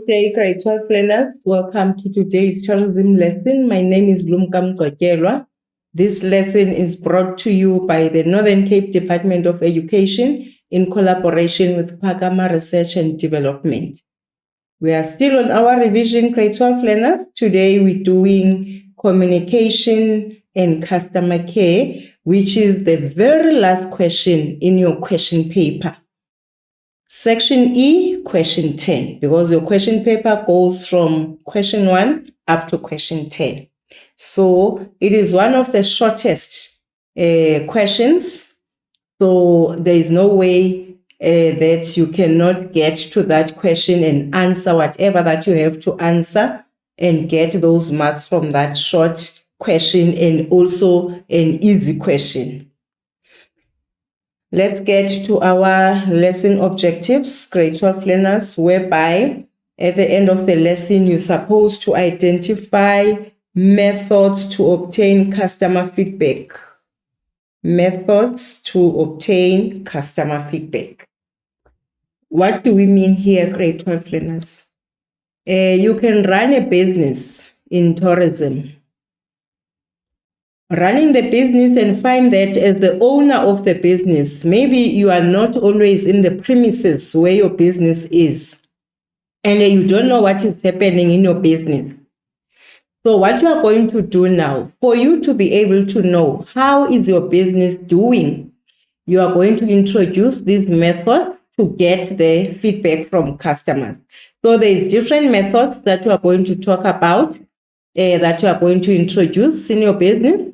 Good day, grade 12 learners. Welcome to today's tourism lesson. My name is Lumkam Kokelwa. This lesson is brought to you by the Northern Cape Department of Education in collaboration with Pagama Research and Development. We are still on our revision, grade 12 learners. Today we're doing communication and customer care, which is the very last question in your question paper. Section E, question 10, because your question paper goes from question 1 up to question 10. So it is one of the shortest questions. So there is no way that you cannot get to that question and answer whatever that you have to answer and get those marks from that short question and also an easy question. Let's get to our lesson objectives, grade 12 learners, whereby at the end of the lesson, you're supposed to identify methods to obtain customer feedback. Methods to obtain customer feedback. What do we mean here, grade 12 learners? You can run a business in tourism. Running the business and find that as the owner of the business, maybe you are not always in the premises where your business is, and you don't know what is happening in your business. So what you are going to do now, for you to be able to know how is your business doing, you are going to introduce this method to get the feedback from customers. So there is different methods that you are going to talk about, that you are going to introduce in your business,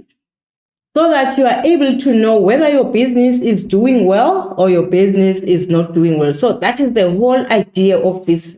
so that you are able to know whether your business is doing well or your business is not doing well. So that is the whole idea of these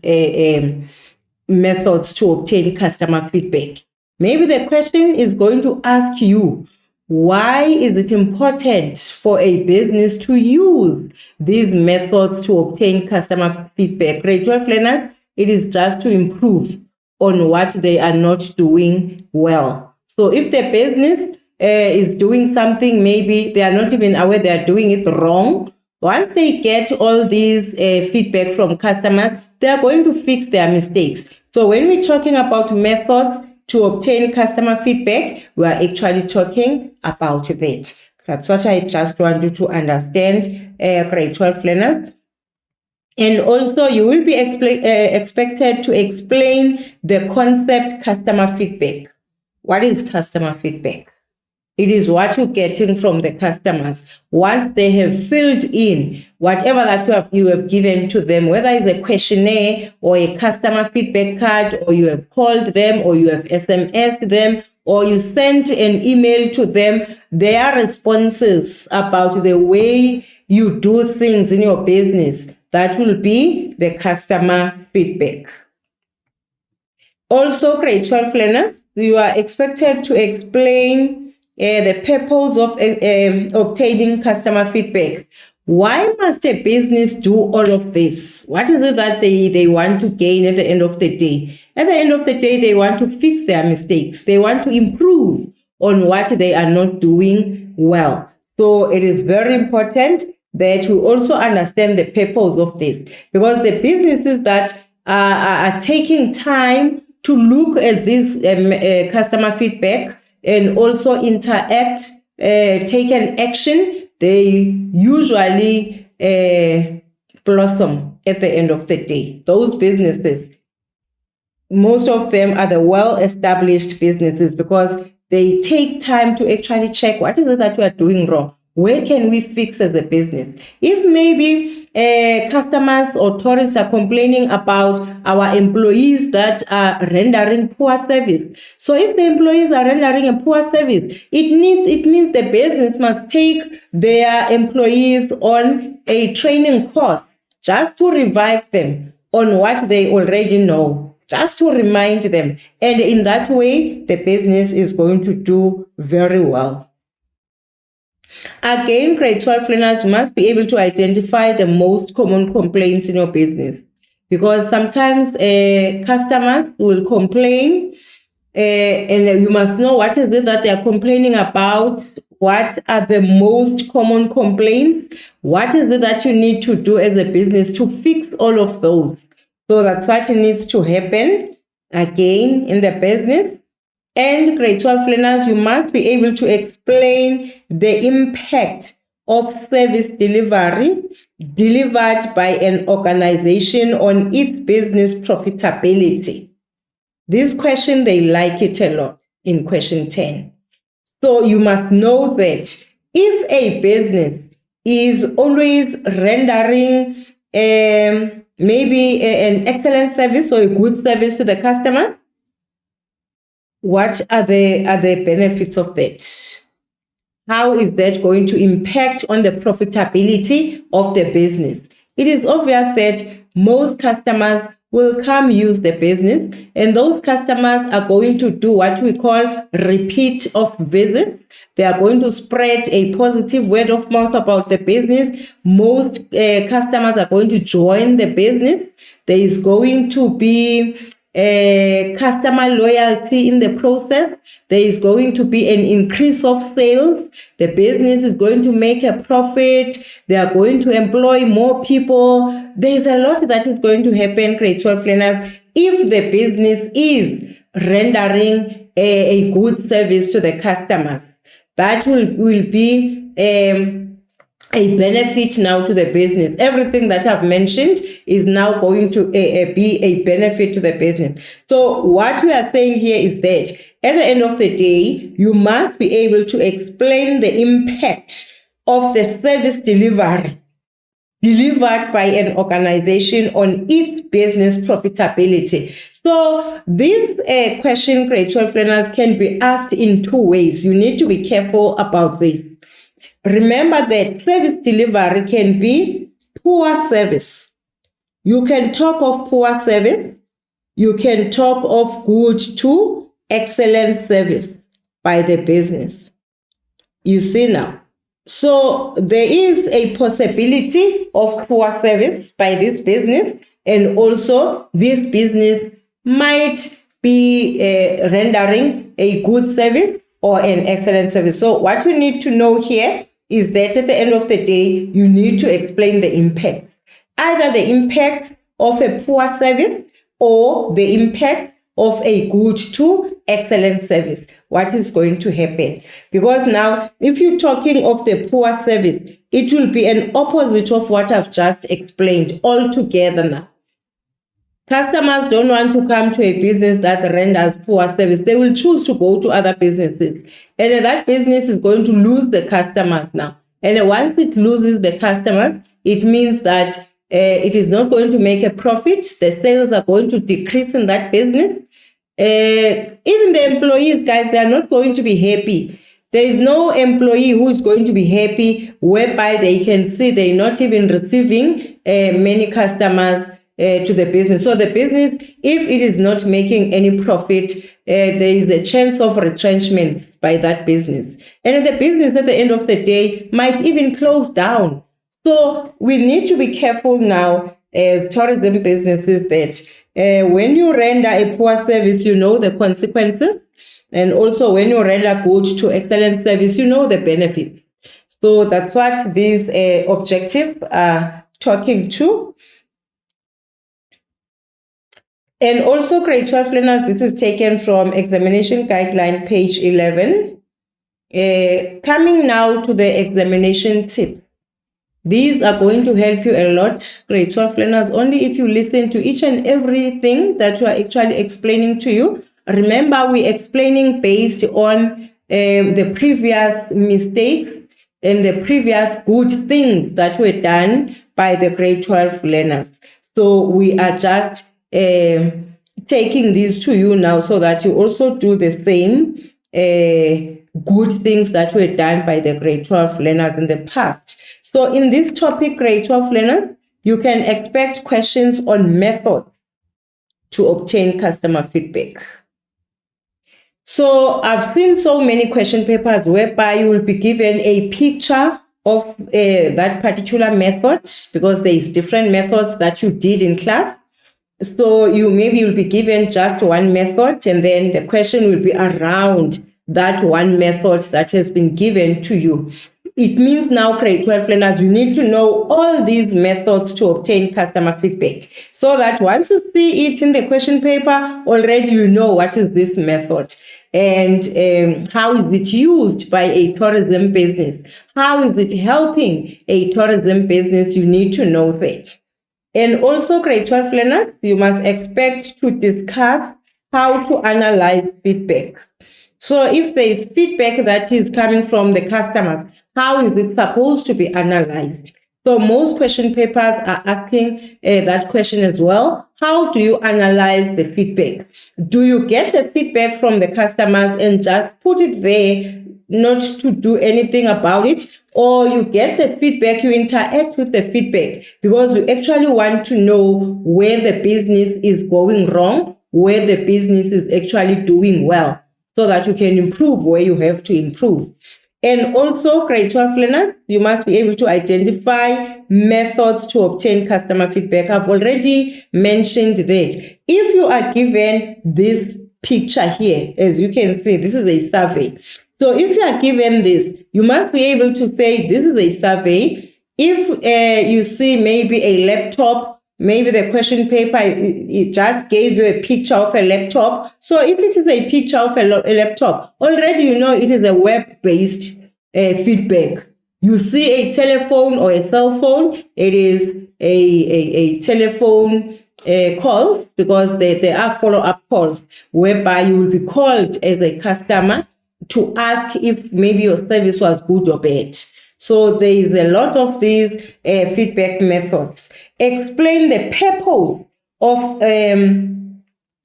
methods to obtain customer feedback. Maybe the question is going to ask you, why is it important for a business to use these methods to obtain customer feedback? Grade 12 learners, it is just to improve on what they are not doing well. So if the business is doing something, maybe they are not even aware they are doing it wrong. Once they get all these feedback from customers, they are going to fix their mistakes. So when we're talking about methods to obtain customer feedback, we are actually talking about that. That's what I just want you to understand, grade 12 learners. And also you will be expected to explain the concept customer feedback. What is customer feedback? It is what you're getting from the customers once they have filled in whatever that you have given to them, whether it's a questionnaire or a customer feedback card, or you have called them, or you have SMS'd them, or you sent an email to them. Their responses about the way you do things in your business, that will be the customer feedback. Also, grade 12 learners, you are expected to explain the purpose of obtaining customer feedback. Why must a business do all of this? What is it that they want to gain at the end of the day? At the end of the day, they want to fix their mistakes. They want to improve on what they are not doing well. So it is very important that we also understand the purpose of this, because the businesses that are taking time to look at this customer feedback and also interact, take an action, they usually blossom at the end of the day. Those businesses, most of them are the well-established businesses, because they take time to actually check what is it that we are doing wrong. Where can we fix as a business? If maybe customers or tourists are complaining about our employees that are rendering poor service. So if the employees are rendering a poor service, it means the business must take their employees on a training course just to revive them on what they already know, just to remind them. And in that way, the business is going to do very well. Again, grade 12 learners must be able to identify the most common complaints in your business, because sometimes customers will complain, and you must know what is it that they are complaining about, what are the most common complaints, what is it that you need to do as a business to fix all of those. So that's what needs to happen again in the business. And grade 12 learners, you must be able to explain the impact of service delivery delivered by an organization on its business profitability. This question, they like it a lot in question 10. So you must know that if a business is always rendering maybe an excellent service or a good service to the customers, what are the benefits of that? How is that going to impact on the profitability of the business? It is obvious that most customers will come use the business, and those customers are going to do what we call repeat of visits. They are going to spread a positive word of mouth about the business. Most customers are going to join the business. There is going to be customer loyalty in the process. There is going to be an increase of sales. The business is going to make a profit. They are going to employ more people. There is a lot that is going to happen, grade 12 learners, if the business is rendering a good service to the customers. That will be a benefit now to the business. Everything that I've mentioned is now going to be a benefit to the business. So what we are saying here is that at the end of the day, you must be able to explain the impact of the service delivery delivered by an organization on its business profitability. So this question, grade 12 learners, can be asked in two ways. You need to be careful about this. Remember that service delivery can be poor service. You can talk of poor service. You can talk of good to excellent service by the business. You see now. So there is a possibility of poor service by this business, and also this business might be rendering a good service or an excellent service. So what you need to know here is that at the end of the day, you need to explain the impact. Either the impact of a poor service or the impact of a good to excellent service. What is going to happen? Because now, if you're talking of the poor service, it will be an opposite of what I've just explained altogether now. Customers don't want to come to a business that renders poor service. They will choose to go to other businesses. And that business is going to lose the customers now. And once it loses the customers, it means that it is not going to make a profit. The sales are going to decrease in that business. Even the employees, guys, they are not going to be happy. There is no employee who is going to be happy whereby they can see they're not even receiving many customers to the business. So the business, if it is not making any profit, there is a chance of retrenchment by that business. And the business at the end of the day might even close down. So we need to be careful now as tourism businesses that when you render a poor service, you know the consequences. And also when you render good to excellent service, you know the benefits. So that's what these objectives are talking to. And also, grade 12 learners, this is taken from examination guideline, page 11. Coming now to the examination tips. These are going to help you a lot, grade 12 learners, only if you listen to each and everything that we are actually explaining to you. Remember, we're explaining based on the previous mistakes and the previous good things that were done by the grade 12 learners. So we are just taking these to you now so that you also do the same good things that were done by the grade 12 learners in the past. So in this topic, grade 12 learners, you can expect questions on methods to obtain customer feedback. So I've seen so many question papers whereby you will be given a picture of that particular method, because there is different methods that you did in class. So you'll be given just one method, and then the question will be around that one method that has been given to you. It means now, grade 12 learners, you need to know all these methods to obtain customer feedback, so that once you see it in the question paper, already you know what is this method and how is it used by a tourism business. How is it helping a tourism business? You need to know that. And also, grade 12 learners, you must expect to discuss how to analyze feedback. So if there is feedback that is coming from the customers, how is it supposed to be analyzed? So most question papers are asking that question as well. How do you analyze the feedback? Do you get the feedback from the customers and just put it there, not to do anything about it? Or you get the feedback, you interact with the feedback because you actually want to know where the business is going wrong, where the business is actually doing well, so that you can improve where you have to improve. And also, grade 12 learners, you must be able to identify methods to obtain customer feedback. I've already mentioned that. If you are given this picture here, as you can see, this is a survey. So if you are given this, you must be able to say, this is a survey. If you see maybe a laptop, maybe the question paper, it just gave you a picture of a laptop. So if it is a picture of a laptop, already you know it is a web-based feedback. You see a telephone or a cell phone, it is a telephone calls, because there are follow-up calls whereby you will be called as a customer to ask if maybe your service was good or bad. So there is a lot of these feedback methods. Explain the purpose of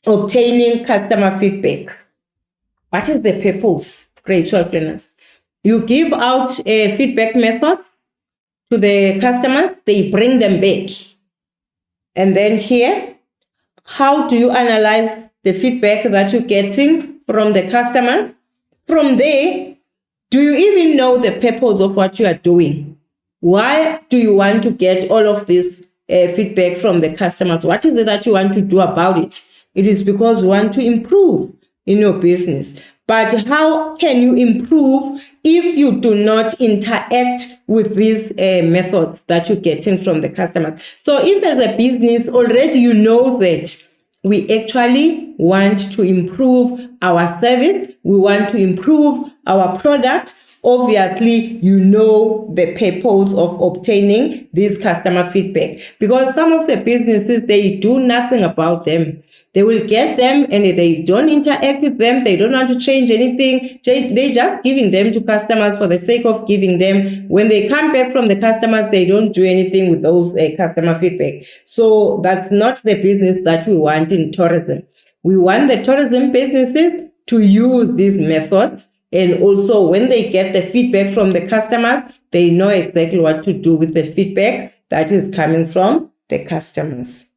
obtaining customer feedback. What is the purpose, grade 12 learners? You give out feedback methods to the customers, they bring them back. And then here, how do you analyze the feedback that you're getting from the customers? From there, do you even know the purpose of what you are doing? Why do you want to get all of this feedback from the customers? What is it that you want to do about it? It is because you want to improve in your business. But how can you improve if you do not interact with these methods that you're getting from the customers? So if as a business already you know that we actually want to improve our service, we want to improve our product, obviously you know the purpose of obtaining this customer feedback, because some of the businesses, they do nothing about them. They will get them and they don't interact with them. They don't want to change anything. They just giving them to customers for the sake of giving them. When they come back from the customers, they don't do anything with those customer feedback. So that's not the business that we want in tourism. We want the tourism businesses to use these methods. And also when they get the feedback from the customers, they know exactly what to do with the feedback that is coming from the customers.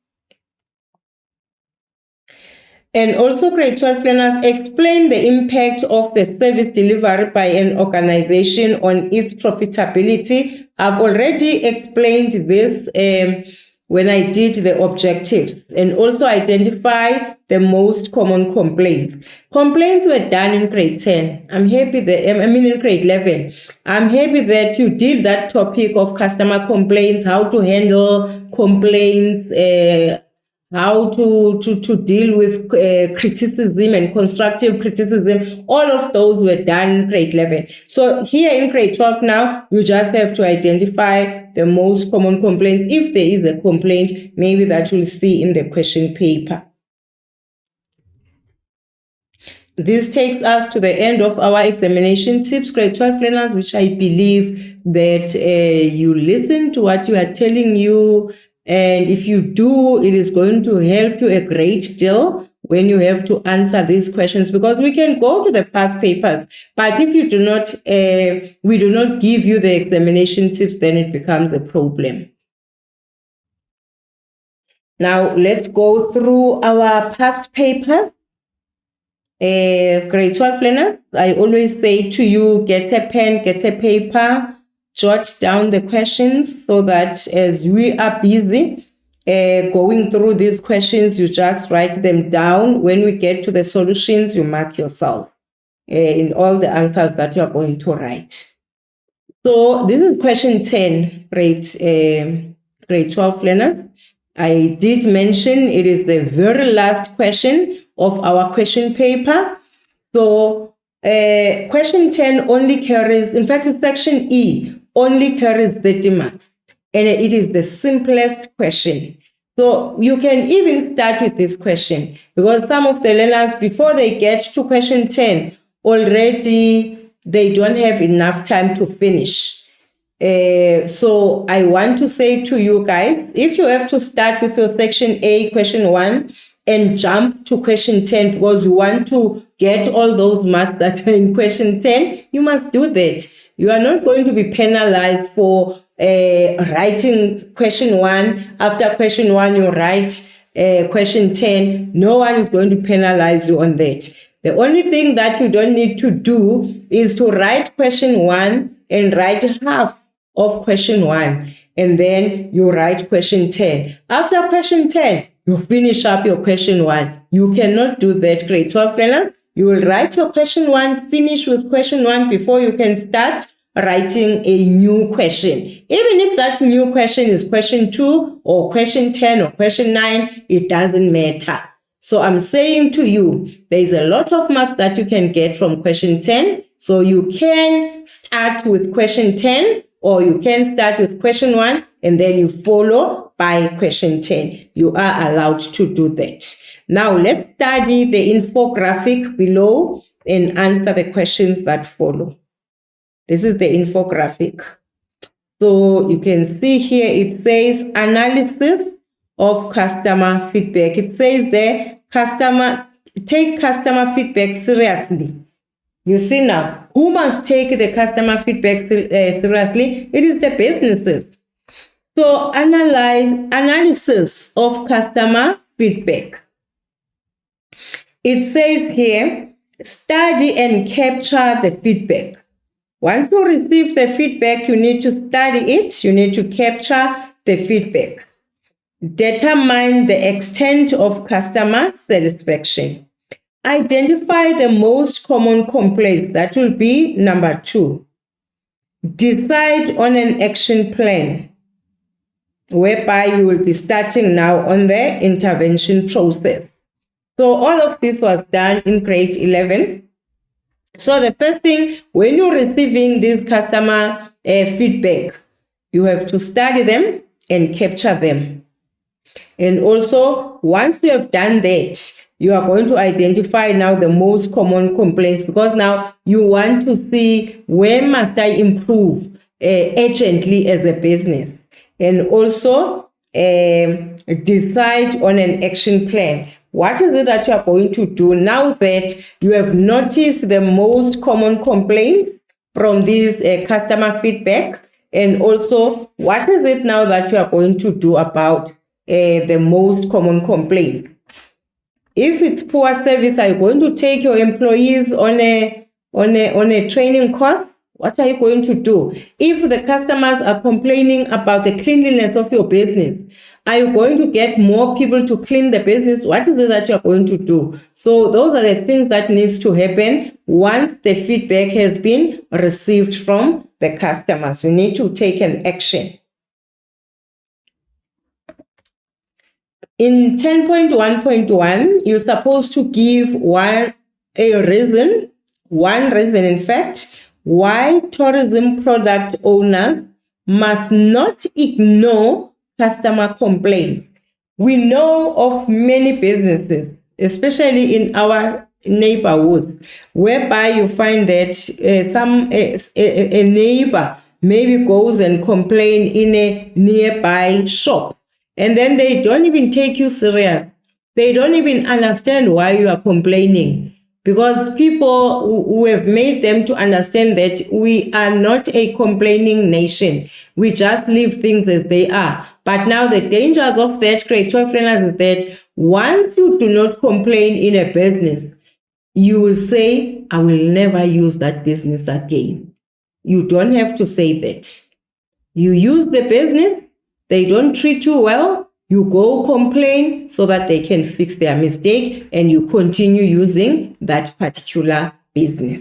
And also, grade 12 learners, explain the impact of the service delivery by an organization on its profitability. I've already explained this when I did the objectives, and also identify the most common complaints. Complaints were done in grade 10. I'm happy that, in grade 11. I'm happy that you did that topic of customer complaints, how to handle complaints, how to deal with criticism and constructive criticism. All of those were done in grade 11. So here in grade 12 now, you just have to identify the most common complaints. If there is a complaint, maybe that you'll see in the question paper. This takes us to the end of our examination tips, grade 12 learners, which I believe that you listen to what you are telling you. And if you do, it is going to help you a great deal when you have to answer these questions, because we can go to the past papers, but if you do not, we do not give you the examination tips, then it becomes a problem. Now let's go through our past papers. Grade 12 learners, I always say to you, get a pen, get a paper, jot down the questions, so that as we are busy going through these questions, you just write them down. When we get to the solutions, you mark yourself in all the answers that you are going to write. So this is question 10, grade 12 learners. I did mention it is the very last question of our question paper. So question 10 only carries, in fact, section E only carries 30 marks. And it is the simplest question. So you can even start with this question because some of the learners, before they get to question 10, already they don't have enough time to finish. So I want to say to you guys, if you have to start with your section A, question 1, and jump to question 10 because you want to get all those marks that are in question 10, you must do that. You are not going to be penalized for writing question 1. After question 1, you write question 10. No one is going to penalize you on that. The only thing that you don't need to do is to write question 1 and write half of question 1, and then you write question 10. After question 10, you finish up your question 1. You cannot do that, grade 12 learners. You will write your question 1, finish with question 1 before you can start writing a new question. Even if that new question is question 2 or question 10 or question 9, it doesn't matter. So I'm saying to you, there's a lot of marks that you can get from question 10. So you can start with question 10 or you can start with question 1 and then you follow by question 10. You are allowed to do that. Now let's study the infographic below and answer the questions that follow. This is the infographic. So you can see here it says analysis of customer feedback. It says there, take customer feedback seriously. You see now, who must take the customer feedback seriously? It is the businesses. So analysis of customer feedback. It says here, study and capture the feedback. Once you receive the feedback, you need to study it. You need to capture the feedback. Determine the extent of customer satisfaction. Identify the most common complaints. That will be number 2. Decide on an action plan, whereby you will be starting now on the intervention process. So all of this was done in grade 11. So the first thing, when you're receiving this customer feedback, you have to study them and capture them. And also, once you have done that, you are going to identify now the most common complaints because now you want to see where must I improve urgently as a business. And also decide on an action plan. What is it that you are going to do now that you have noticed the most common complaints from this customer feedback? And also, what is it now that you are going to do about the most common complaint? If it's poor service, are you going to take your employees on a training course? What are you going to do? If the customers are complaining about the cleanliness of your business, are you going to get more people to clean the business? What is it that you're going to do? So those are the things that needs to happen once the feedback has been received from the customers. You need to take an action. In 10.1.1, you're supposed to give one reason, in fact, why tourism product owners must not ignore customer complaints. We know of many businesses, especially in our neighborhood, whereby you find that a neighbor maybe goes and complain in a nearby shop, and then they don't even take you serious. They don't even understand why you are complaining, because people who have made them to understand that we are not a complaining nation. We just leave things as they are. But now the dangers of that, grade 12 learners, is that once you do not complain in a business, you will say, I will never use that business again. You don't have to say that. You use the business, they don't treat you well, you go complain so that they can fix their mistake and you continue using that particular business.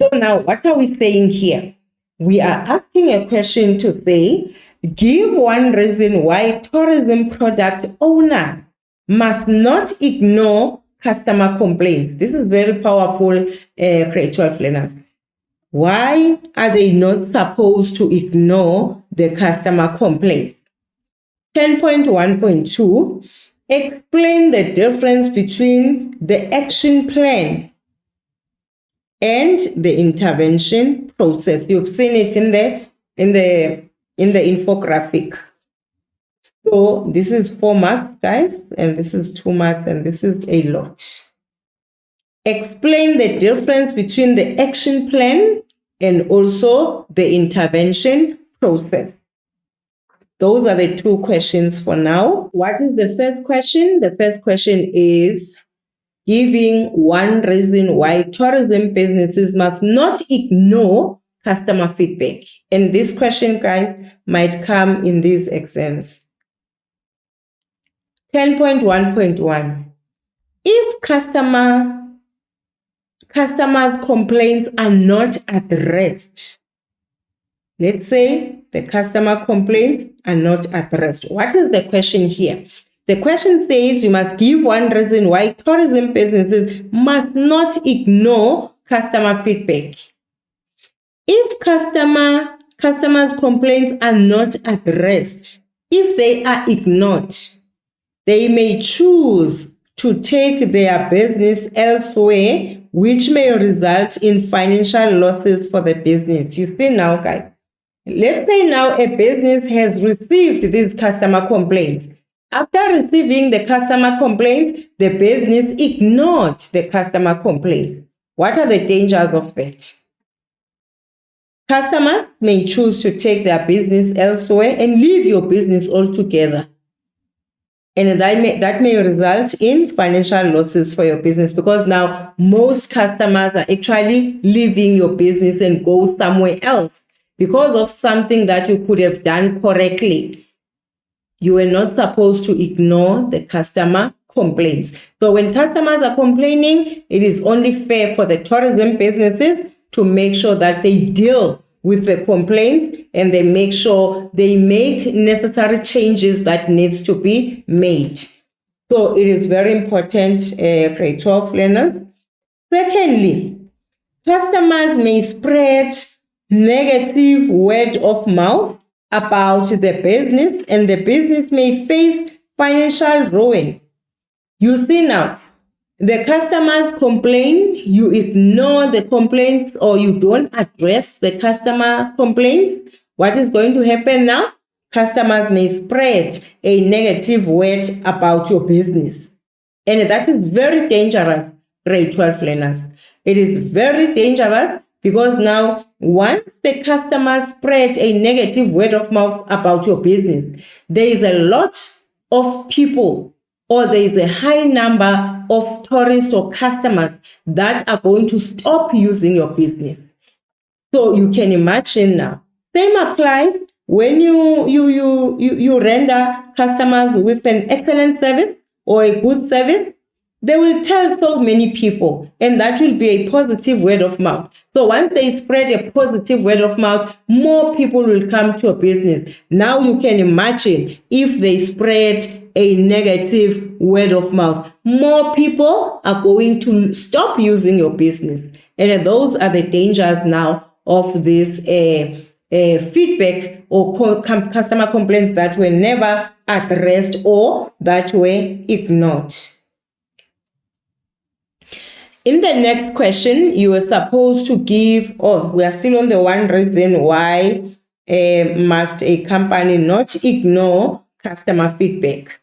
So now, what are we saying here? we are asking a question to say, give one reason why tourism product owners must not ignore customer complaints. This is very powerful, creative learners. Why are they not supposed to ignore the customer complaints? 10.1.2, explain the difference between the action plan and the intervention process. You've seen it in the infographic. So this is 4 marks, guys, and this is 2 marks, and this is a lot. Explain the difference between the action plan and also the intervention process. Those are the 2 questions for now. What is the first question? The first question is giving one reason why tourism businesses must not ignore customer feedback. And this question, guys, might come in these exams. 10.1.1. If customers' complaints are not addressed, let's say the customer complaints are not addressed. What is the question here? The question says you must give one reason why tourism businesses must not ignore customer feedback. If customers' complaints are not addressed, if they are ignored, they may choose to take their business elsewhere, which may result in financial losses for the business. You see now, guys. Let's say now a business has received these customer complaints. After receiving the customer complaints, the business ignored the customer complaints. What are the dangers of that? Customers may choose to take their business elsewhere and leave your business altogether. And that may result in financial losses for your business, because now most customers are actually leaving your business and go somewhere else because of something that you could have done correctly. You were not supposed to ignore the customer complaints. So when customers are complaining, it is only fair for the tourism businesses to make sure that they deal with the complaints and they make sure they make necessary changes that needs to be made. So it is very important, grade 12 learners. Secondly, customers may spread negative word of mouth about the business, and the business may face financial ruin. You see now, the customers complain, you ignore the complaints or you don't address the customer complaints. What is going to happen now? Customers may spread a negative word about your business. And that is very dangerous, grade 12 learners. It is very dangerous because now once the customer spreads a negative word of mouth about your business, there is a lot of people, or there is a high number of tourists or customers that are going to stop using your business. So you can imagine now. Same applies when you render customers with an excellent service or a good service. They will tell so many people, and that will be a positive word of mouth. So once they spread a positive word of mouth, more people will come to your business. Now you can imagine if they spread a negative word of mouth, more people are going to stop using your business. And those are the dangers now of this feedback or customer complaints that were never addressed or that were ignored. In the next question, you are supposed to give, we are still on the one reason why must a company not ignore customer feedback.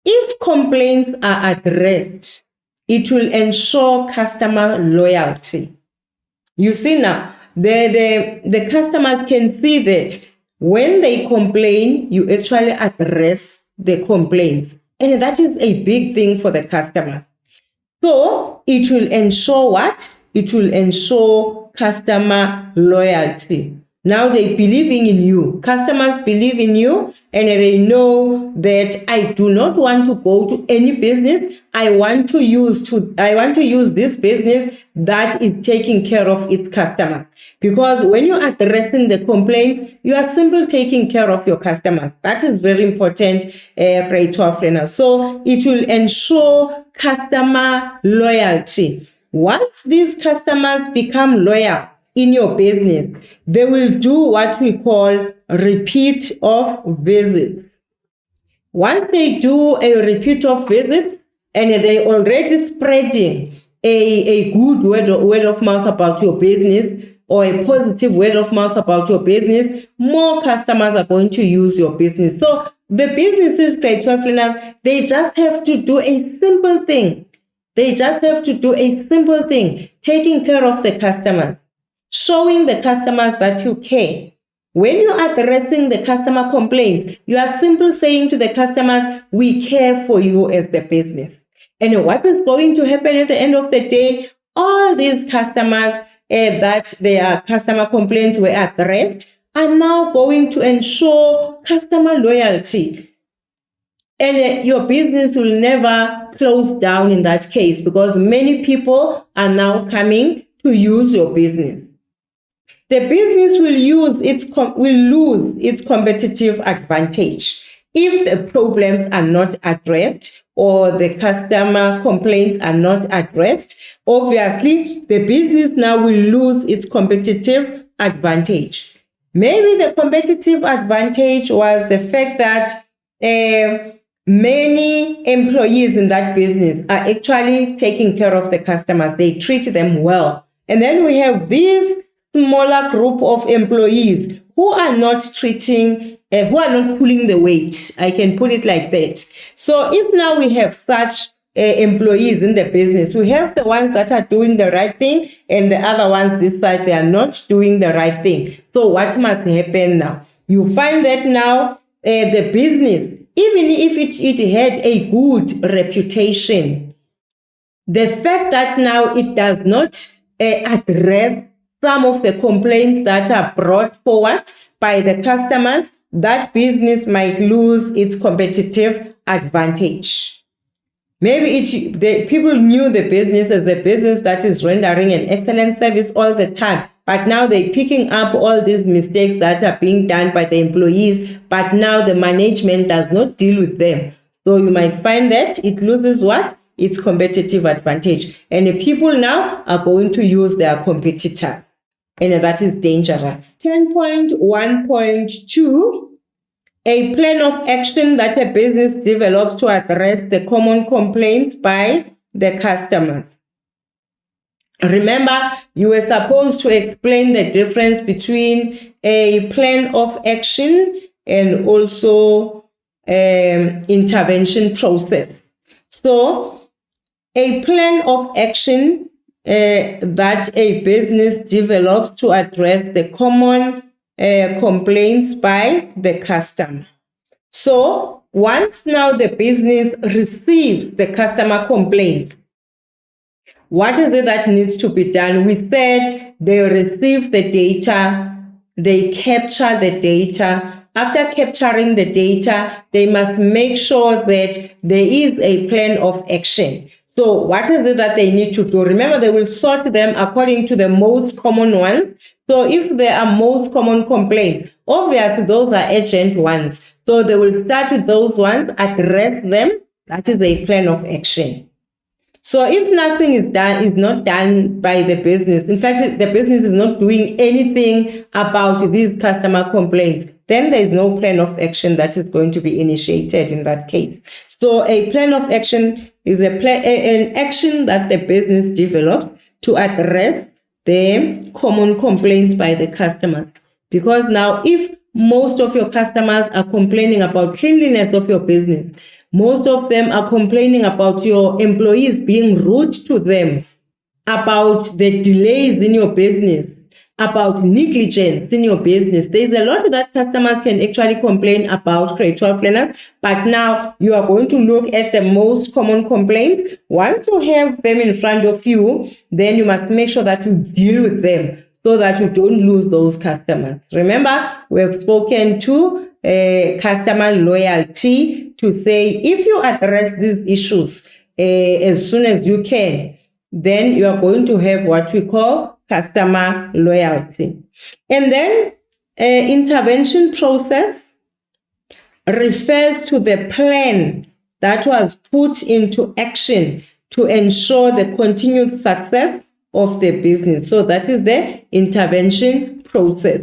If complaints are addressed, it will ensure customer loyalty. You see now, the customers can see that when they complain, you actually address the complaints. And that is a big thing for the customer. So it will ensure what? It will ensure customer loyalty. Now they believing in you. Customers believe in you, and they know that I do not want to go to any business. I want to use this business that is taking care of its customers. Because when you are addressing the complaints, you are simply taking care of your customers. That is very important, grade 12 learners. So it will ensure customer loyalty. Once these customers become loyal in your business, they will do what we call repeat of visits. Once they do a repeat of visits and they already spreading a good word of mouth about your business, or a positive word of mouth about your business, more customers are going to use your business. So the businesses, grade 12 learners, they just have to do a simple thing. They just have to do a simple thing, taking care of the customers, showing the customers that you care. When you are addressing the customer complaints, you are simply saying to the customers, we care for you as the business. And what is going to happen at the end of the day? All these customers that their customer complaints were addressed are now going to ensure customer loyalty. And your business will never close down in that case, because many people are now coming to use your business. The business will lose its competitive advantage if the problems are not addressed or the customer complaints are not addressed. Obviously, the business now will lose its competitive advantage. Maybe the competitive advantage was the fact that many employees in that business are actually taking care of the customers. They treat them well. And then we have these smaller group of employees who are not pulling the weight. I can put it like that. So if now we have such employees in the business, we have the ones that are doing the right thing, and the other ones this side, they are not doing the right thing. So what must happen now? You find that now the business, even if it had a good reputation, the fact that now it does not address some of the complaints that are brought forward by the customers, that business might lose its competitive advantage. Maybe the people knew the business as the business that is rendering an excellent service all the time, but now they're picking up all these mistakes that are being done by the employees, but now the management does not deal with them. So you might find that it loses what? Its competitive advantage. And the people now are going to use their competitors. And that is dangerous. 10.1.2, a plan of action that a business develops to address the common complaints by the customers. Remember, you were supposed to explain the difference between a plan of action and also intervention process. So, a plan of action that a business develops to address the common complaints by the customer. So once now the business receives the customer complaints, what is it that needs to be done? We said they receive the data, they capture the data. After capturing the data, they must make sure that there is a plan of action. So what is it that they need to do? Remember, they will sort them according to the most common ones. So if there are most common complaints, obviously those are urgent ones. So they will start with those ones, address them. That is a plan of action. So if nothing is not done by the business, in fact, the business is not doing anything about these customer complaints, then there is no plan of action that is going to be initiated in that case. So a plan of action is an action that the business develops to address the common complaints by the customers. Because now if most of your customers are complaining about cleanliness of your business, most of them are complaining about your employees being rude to them, about the delays in your business, about negligence in your business. There's a lot that customers can actually complain about, grade 12 learners, but now you are going to look at the most common complaints. Once you have them in front of you, then you must make sure that you deal with them. so that you don't lose those customers. Remember, we have spoken to customer loyalty to say if you address these issues as soon as you can, then you are going to have what we call customer loyalty. And then intervention process refers to the plan that was put into action to ensure the continued success of the business. So that is the intervention process.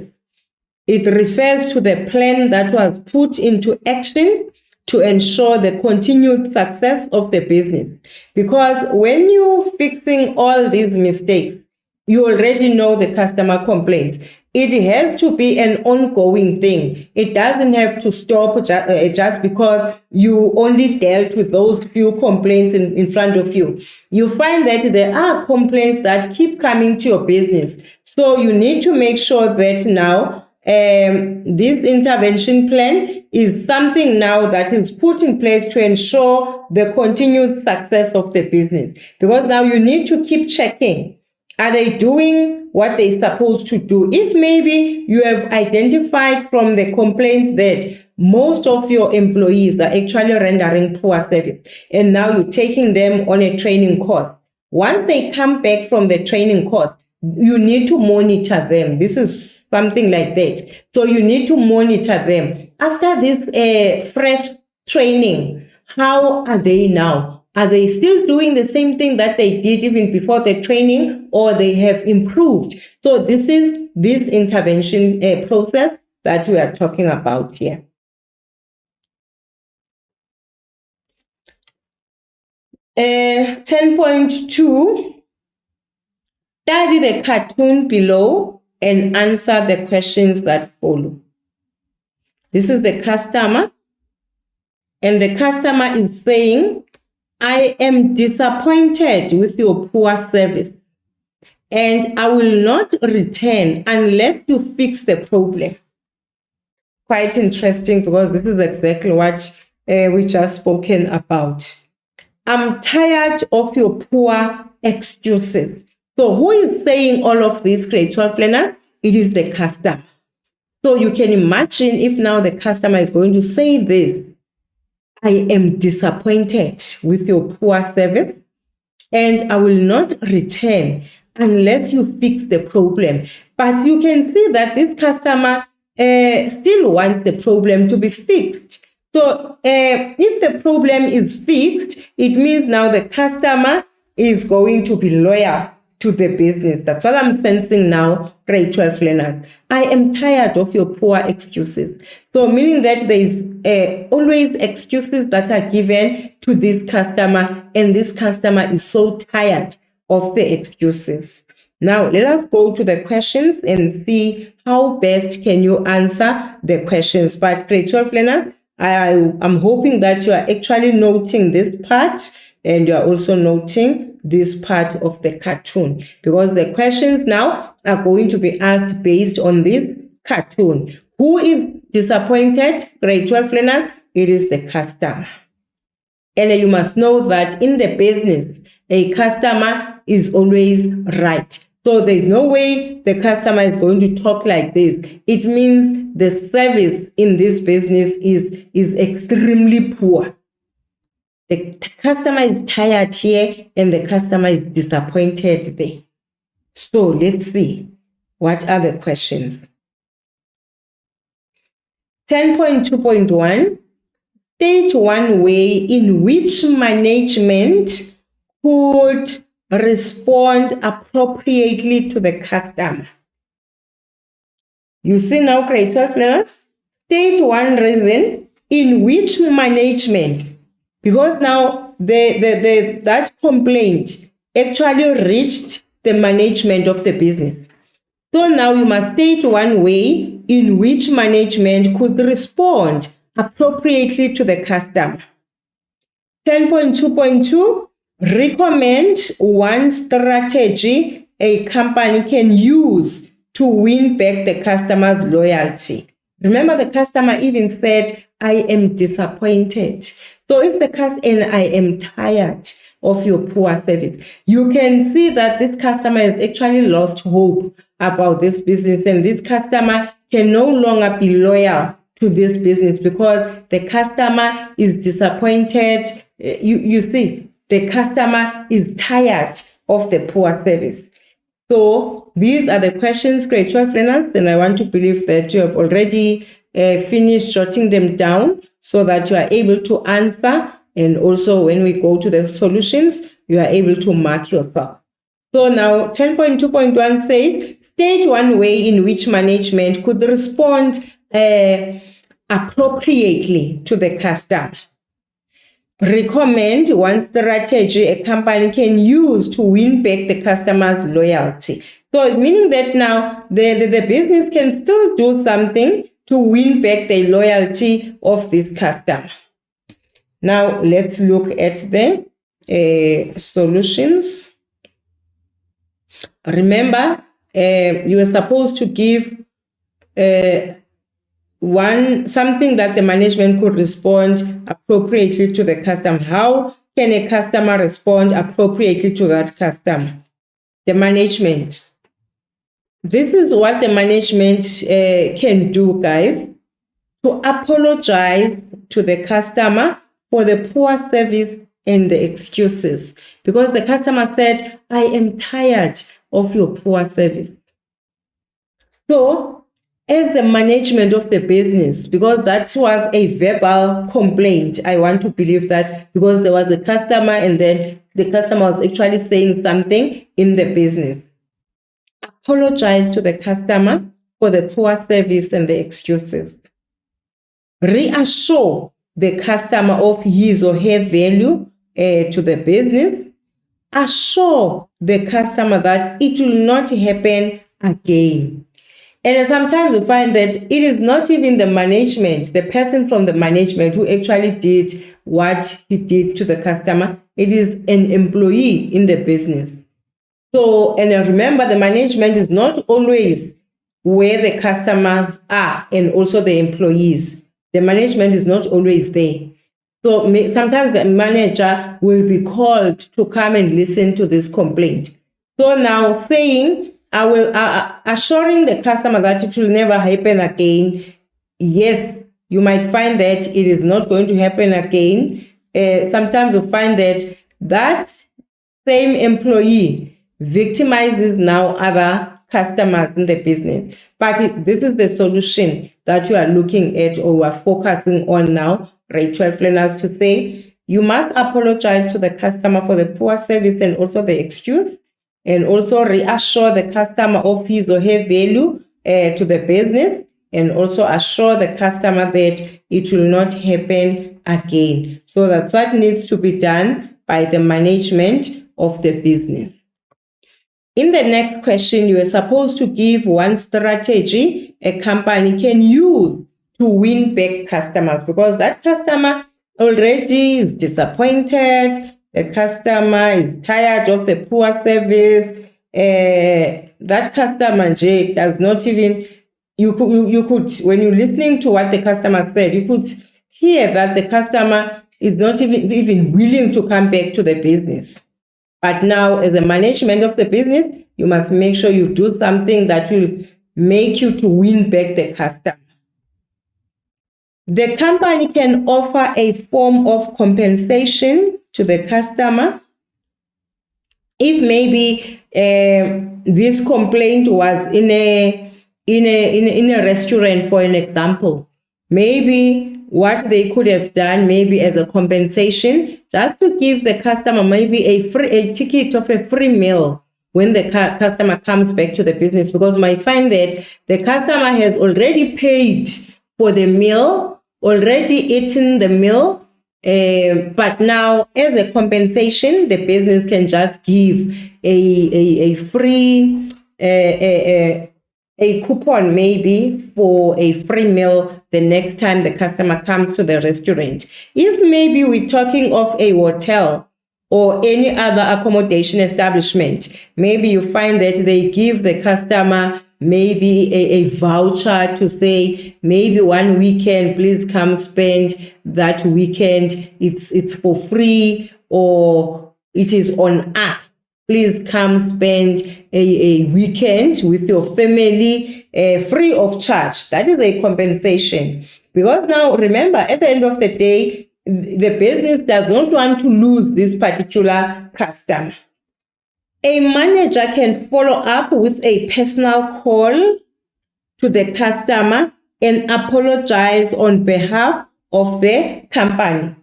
It refers to the plan that was put into action to ensure the continued success of the business. Because when you're fixing all these mistakes, you already know the customer complaints. It has to be an ongoing thing. It doesn't have to stop just because you only dealt with those few complaints in front of you. You find that there are complaints that keep coming to your business. So you need to make sure that now this intervention plan is something now that is put in place to ensure the continued success of the business. Because now you need to keep checking. Are they doing what they're supposed to do? If maybe you have identified from the complaints that most of your employees are actually rendering poor service, and now you're taking them on a training course. Once they come back from the training course, you need to monitor them. This is something like that. So you need to monitor them. After this fresh training, how are they now? Are they still doing the same thing that they did even before the training, or they have improved? So this is this intervention process that we are talking about here. Uh, 10.2, study the cartoon below and answer the questions that follow. This is the customer, and the customer is saying, I am disappointed with your poor service, and I will not return unless you fix the problem. Quite interesting, because this is exactly what we just spoken about. I'm tired of your poor excuses. So who is saying all of these, grade 12 learners? It is the customer. So you can imagine if now the customer is going to say this, I am disappointed with your poor service, and I will not return unless you fix the problem. But you can see that this customer still wants the problem to be fixed. So if the problem is fixed, it means now the customer is going to be loyal to the business. That's what I'm sensing now, grade 12 learners. I am tired of your poor excuses. So meaning that there is always excuses that are given to this customer, and this customer is so tired of the excuses. Now, let us go to the questions and see how best can you answer the questions. But grade 12 learners, I'm hoping that you are actually noting this part, and you are also noting this part of the cartoon, because the questions now are going to be asked based on this cartoon. Who is disappointed? Grade 12 learners, it is the customer. And you must know that in the business, a customer is always right. So there's no way the customer is going to talk like this. It means the service in this business is extremely poor. The customer is tired here, and the customer is disappointed there. So let's see, what are the questions? 10.2.1, state one way in which management could respond appropriately to the customer. You see now, grade 12 learners, state one reason in which management, because now that complaint actually reached the management of the business. So now you must state one way in which management could respond appropriately to the customer. 10.2.2, recommend one strategy a company can use to win back the customer's loyalty. Remember, the customer even said, I am disappointed. So if the customer, and I am tired of your poor service, you can see that this customer has actually lost hope about this business, and this customer can no longer be loyal to this business because the customer is disappointed. You see, the customer is tired of the poor service. So these are the questions, grade 12 learners, and I want to believe that you have already finished jotting them down so that you are able to answer. And also when we go to the solutions, you are able to mark yourself. So now 10.2.1 says, state one way in which management could respond appropriately to the customer. Recommend one strategy a company can use to win back the customer's loyalty. So meaning that now the business can still do something to win back the loyalty of this customer. Now let's look at the solutions. Remember, you are supposed to give something that the management could respond appropriately to the customer. How can a customer respond appropriately to that customer? The management. This is what the management can do, guys, to apologize to the customer for the poor service and the excuses. Because the customer said, I am tired of your poor service. So, as the management of the business, because that was a verbal complaint, I want to believe that because there was a customer and then the customer was actually saying something in the business. Apologize to the customer for the poor service and the excuses. Reassure the customer of his or her value to the business. Assure the customer that it will not happen again. And sometimes we find that it is not even the management, the person from the management who actually did what he did to the customer. It is an employee in the business. So, and remember, the management is not always where the customers are and also the employees. The management is not always there. So sometimes the manager will be called to come and listen to this complaint. So now saying, I will assuring the customer that it will never happen again. Yes, you might find that it is not going to happen again. Sometimes you find that same employee victimizes now other customers in the business. But this is the solution that you are looking at or are focusing on now, grade 12 learners, to say you must apologize to the customer for the poor service and also the excuse, and also reassure the customer of his or her value to the business, and also assure the customer that it will not happen again. So that's what needs to be done by the management of the business. In the next question, you are supposed to give one strategy a company can use to win back customers, because that customer already is disappointed. The customer is tired of the poor service. That customer does not even, you could, when you're listening to what the customer said, you could hear that the customer is not even willing to come back to the business. But now, as a management of the business, you must make sure you do something that will make you to win back the customer. The company can offer a form of compensation to the customer. If maybe this complaint was in a restaurant, for an example, maybe what they could have done, maybe as a compensation, just to give the customer maybe a ticket of a free meal when the customer comes back to the business, because you might find that the customer has already paid for the meal, already eaten the meal, but now as a compensation, the business can just give a free a coupon maybe for a free meal the next time the customer comes to the restaurant. If maybe we're talking of a hotel or any other accommodation establishment, maybe you find that they give the customer maybe a voucher to say maybe one weekend, please come spend that weekend. It's for free, or it is on us. please come spend a weekend with your family free of charge. That is a compensation. Because now, remember, at the end of the day, the business does not want to lose this particular customer. A manager can follow up with a personal call to the customer and apologize on behalf of the company.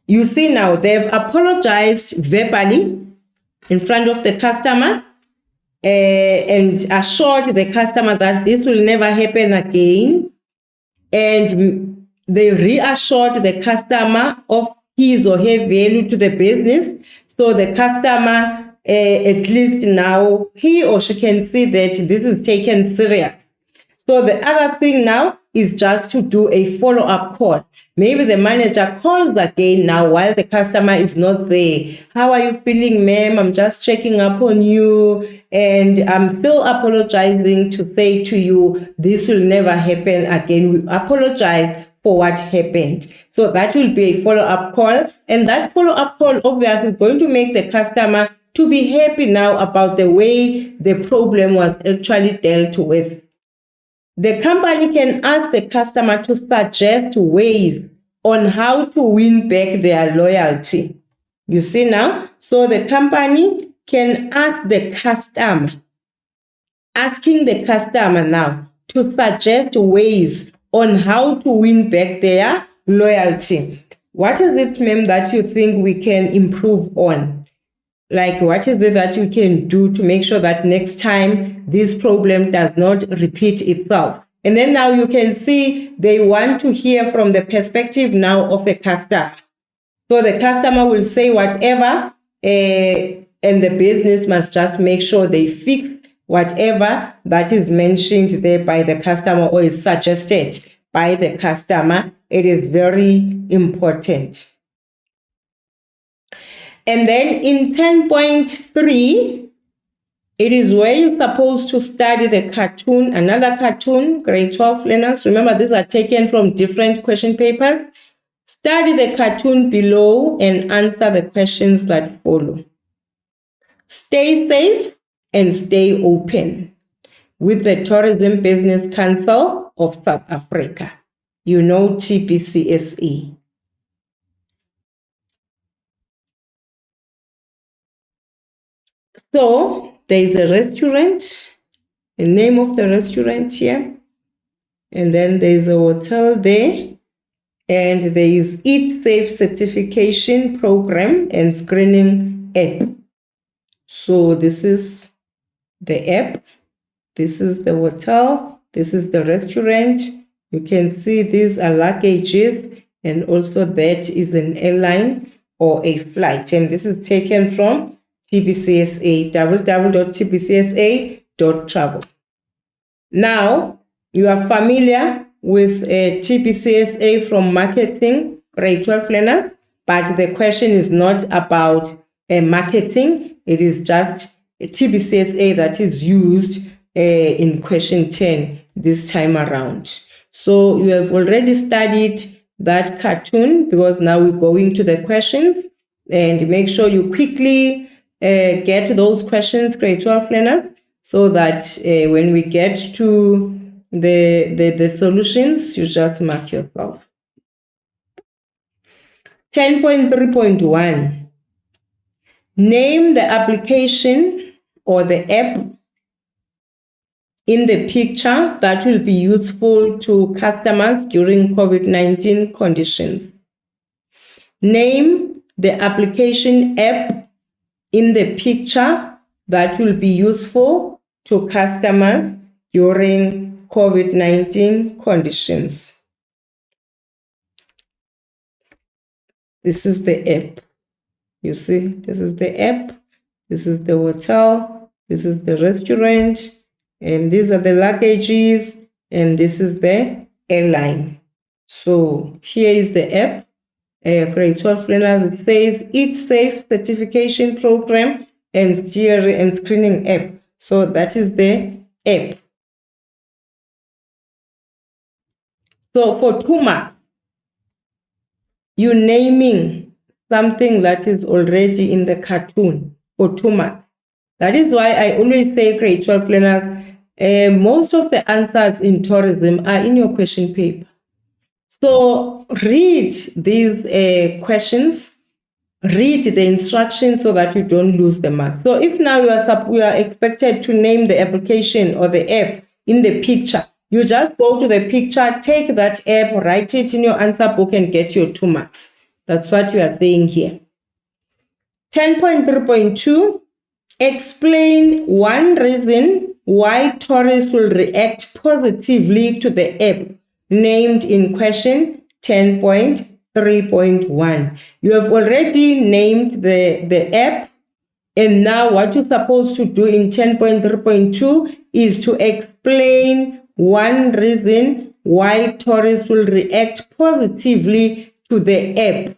You see now, they've apologized verbally in front of the customer and assured the customer that this will never happen again. And they reassured the customer of his or her value to the business. So the customer, at least now, he or she can see that this is taken serious. So the other thing now is just to do a follow-up call. Maybe the manager calls again now while the customer is not there. How are you feeling, ma'am? I'm just checking up on you, and I'm still apologizing to say to you, this will never happen again. We apologize for what happened. So that will be a follow-up call. And that follow-up call, obviously, is going to make the customer to be happy now about the way the problem was actually dealt with. The company can ask the customer to suggest ways on how to win back their loyalty. You see now? So the company can ask the customer, asking the customer now to suggest ways on how to win back their loyalty. What is it, ma'am, that you think we can improve on? Like, what is it that you can do to make sure that next time this problem does not repeat itself? And then now you can see they want to hear from the perspective now of the customer. So the customer will say whatever, and the business must just make sure they fix whatever that is mentioned there by the customer or is suggested by the customer. It is very important. And then in 10.3, it is where you're supposed to study the cartoon, another cartoon, grade 12 learners. Remember, these are taken from different question papers. Study the cartoon below and answer the questions that follow. Stay safe and stay open with the Tourism Business Council of South Africa. You know, TBCSA. So there is a restaurant, the name of the restaurant here, and then there is a hotel there, and there is Eat Safe certification program and screening app. So this is the app, this is the hotel, this is the restaurant. You can see these are luggages, and also that is an airline or a flight, and this is taken from TBCSA, www.tbcsa.travel. Now, you are familiar with TBCSA from marketing, grade 12 learners, but the question is not about marketing. It is just a TBCSA that is used in question 10 this time around. So you have already studied that cartoon, because now we're going to the questions, and make sure you quickly get those questions, grade 12 learners, so that when we get to the solutions, you just mark yourself. 10.3.1. Name the application or the app in the picture that will be useful to customers during COVID-19 conditions. Name the application app in the picture that will be useful to customers during COVID-19 conditions. This is the app. You see, this is the app, this is the hotel, this is the restaurant, and these are the luggages, and this is the airline. So here is the app. Grade 12 learners, it says Eat Safe certification program and theory and screening app. So that is the app. So for 2 marks, you're naming something that is already in the cartoon for 2 marks. That is why I always say, grade 12 learners, most of the answers in tourism are in your question paper. So read these questions, read the instructions so that you don't lose the marks. So if now you are expected to name the application or the app in the picture, you just go to the picture, take that app, write it in your answer book and get your 2 marks. That's what you are saying here. 10.3.2, explain one reason why tourists will react positively to the app named in question 10.3.1. You have already named the app, and now what you're supposed to do in 10.3.2 is to explain one reason why tourists will react positively to the app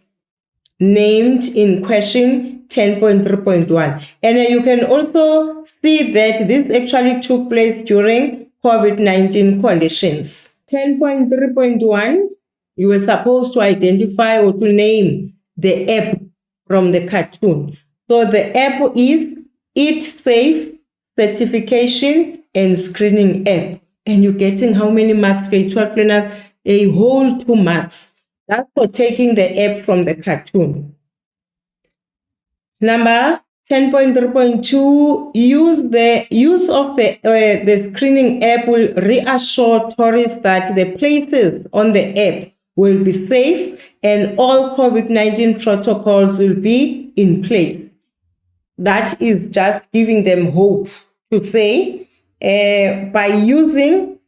named in question 10.3.1. And you can also see that this actually took place during COVID-19 conditions. 10.3.1, you were supposed to identify or to name the app from the cartoon. So the app is Eat Safe Certification and Screening App. And you're getting how many marks, grade 12 learners? A whole 2 marks. That's for taking the app from the cartoon. Number 10.3.2, use of the screening app will reassure tourists that the places on the app will be safe and all COVID-19 protocols will be in place. That is just giving them hope to say by using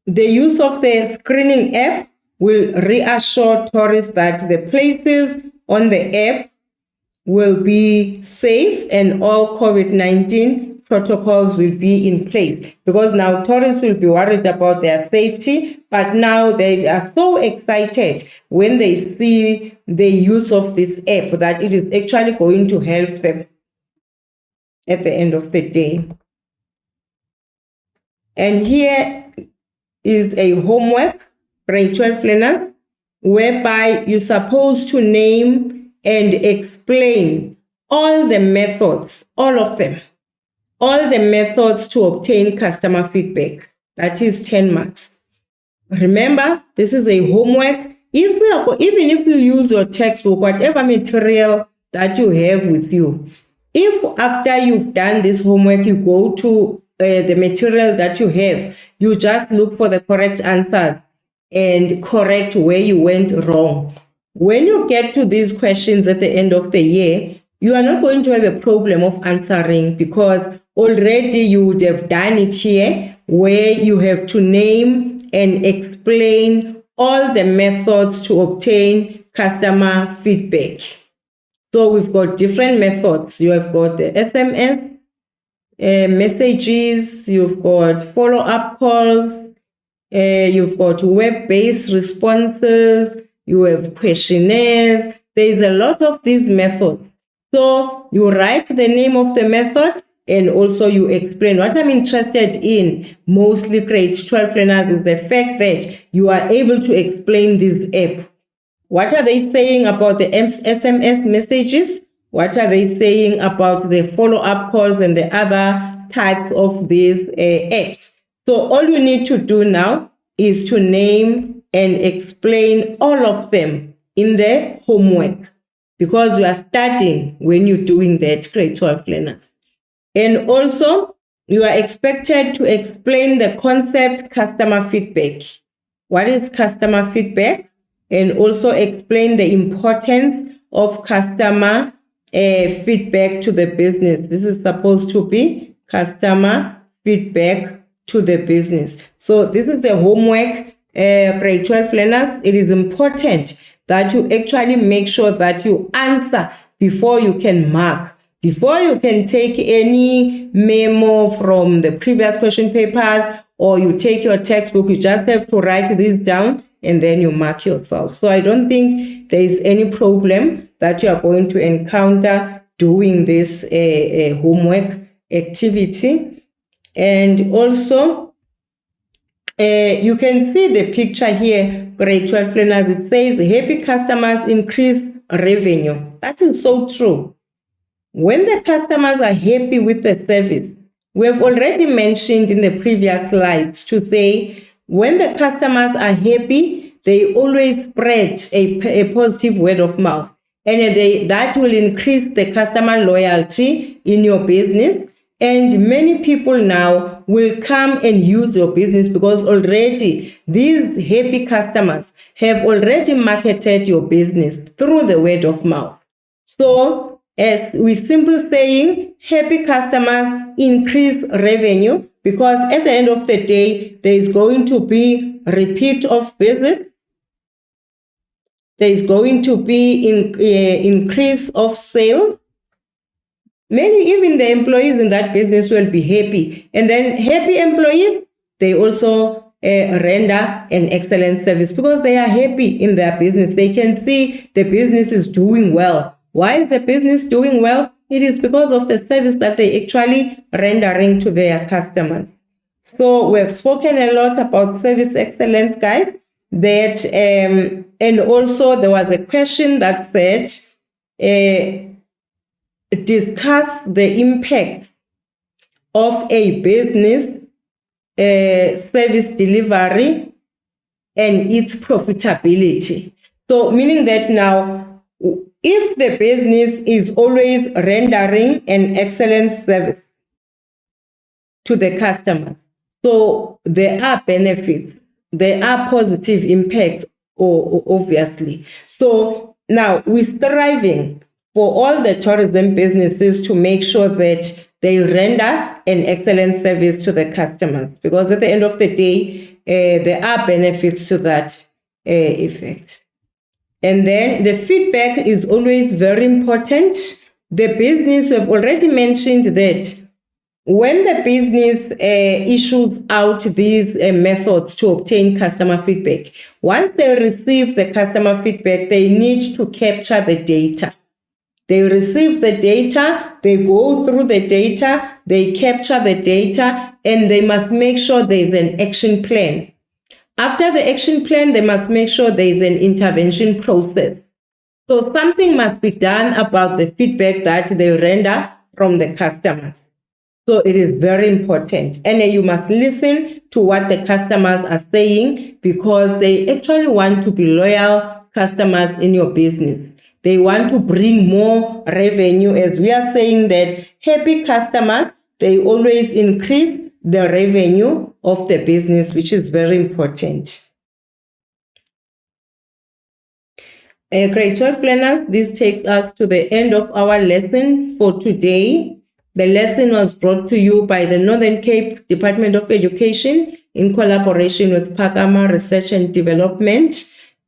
the use of the screening app will reassure tourists that the places on the app will be safe and all COVID-19 protocols will be in place, because now tourists will be worried about their safety, but now they are so excited when they see the use of this app that it is actually going to help them at the end of the day. And here is a homework, grade 12 learners, whereby you're supposed to name and explain all the methods, all of them, all the methods to obtain customer feedback. That is 10 marks. Remember, this is a homework. Even if you use your textbook, whatever material that you have with you, if after you've done this homework, you go to the material that you have, you just look for the correct answers and correct where you went wrong. When you get to these questions at the end of the year, you are not going to have a problem of answering, because already you would have done it here, where you have to name and explain all the methods to obtain customer feedback. So we've got different methods. You have got the SMS messages, you've got follow-up calls, you've got web-based responses, you have questionnaires. There's a lot of these methods. So you write the name of the method and also you explain. What I'm interested in, mostly grade 12 learners, is the fact that you are able to explain this app. What are they saying about the SMS messages? What are they saying about the follow-up calls and the other types of these apps? So all you need to do now is to name and explain all of them in the homework, because you are studying when you're doing that, grade 12 learners. And also, you are expected to explain the concept customer feedback. What is customer feedback? And also explain the importance of customer feedback to the business. This is supposed to be customer feedback to the business. So this is the homework, grade 12 learners. It is important that you actually make sure that you answer before you can mark. Before you can take any memo from the previous question papers or you take your textbook, you just have to write this down and then you mark yourself. So I don't think there is any problem that you are going to encounter doing this homework activity. And also, you can see the picture here, grade 12 learners. It says happy customers increase revenue. That is so true. When the customers are happy with the service, we have already mentioned in the previous slides to say when the customers are happy, they always spread a positive word of mouth. And that will increase the customer loyalty in your business. And many people now will come and use your business because already these happy customers have already marketed your business through the word of mouth. So, as we simply saying, happy customers increase revenue because at the end of the day, there is going to be repeat of visits. There is going to be increase of sales. Even the employees in that business will be happy. And then happy employees, they also render an excellent service because they are happy in their business. They can see the business is doing well. Why is the business doing well? It is because of the service that they actually rendering to their customers. So we have spoken a lot about service excellence, guys. And also there was a question that said, discuss the impact of a business service delivery and its profitability. So meaning that now, if the business is always rendering an excellent service to the customers, so there are benefits, there are positive impacts, obviously. So now we're striving for all the tourism businesses to make sure that they render an excellent service to the customers, because at the end of the day, there are benefits to that effect. And then the feedback is always very important. The business, we have already mentioned that when the business issues out these methods to obtain customer feedback, once they receive the customer feedback, they need to capture the data. They receive the data, they go through the data, they capture the data, and they must make sure there's an action plan. After the action plan, they must make sure there's an intervention process. So something must be done about the feedback that they render from the customers. So it is very important. And you must listen to what the customers are saying because they actually want to be loyal customers in your business. They want to bring more revenue. As we are saying that happy customers, they always increase the revenue of the business, which is very important. Grade 12 learners, this takes us to the end of our lesson for today. The lesson was brought to you by the Northern Cape Department of Education in collaboration with Pakama Research and Development.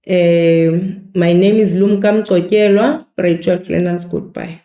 My name is Lumkam Tsokelwa. Grade 12 learners, goodbye.